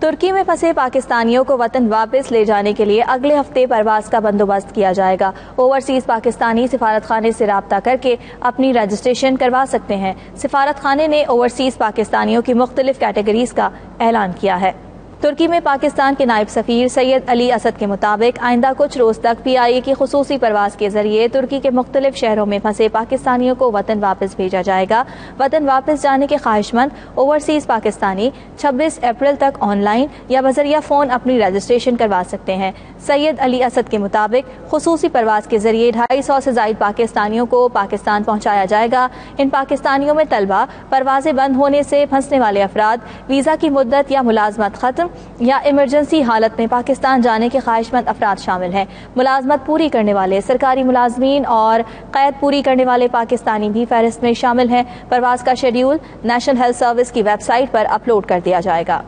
ترکی میں پھنسے پاکستانیوں کو وطن واپس لے جانے کے لیے اگلے ہفتے پرواز کا بندوبست کیا جائے گا۔ اوورسیز پاکستانی سفارت خانے سے رابطہ کر کے اپنی رجسٹریشن کروا سکتے ہیں۔ سفارت خانے نے اوورسیز پاکستانیوں کی مختلف کیٹیگریز کا اعلان کیا ہے۔ ترکی میں پاکستان کے نائب سفیر سید علی اسد کے مطابق آئندہ کچھ روز تک پی آئی اے کی خصوصی پرواز کے ذریعے ترکی کے مختلف شہروں میں پھنسے پاکستانیوں کو وطن واپس بھیجا جائے گا۔ وطن واپس جانے کے خواہش مند اوورسیز پاکستانی 26 اپریل تک آن لائن یا بذریعہ فون اپنی رجسٹریشن کروا سکتے ہیں۔ سید علی اسد کے مطابق خصوصی پرواز کے ذریعے 250 سے زائد پاکستانیوں کو پاکستان پہنچایا جائے گا۔ ان پاکستانیوں میں طلبہ، پروازیں بند ہونے سے پھنسنے والے افراد، ویزا کی مدت یا ملازمت ختم یا ایمرجنسی حالت میں پاکستان جانے کے خواہش مند افراد شامل ہیں۔ ملازمت پوری کرنے والے سرکاری ملازمین اور قید پوری کرنے والے پاکستانی بھی فہرست میں شامل ہیں۔ پرواز کا شیڈیول نیشنل ہیلتھ سروس کی ویب سائٹ پر اپلوڈ کر دیا جائے گا۔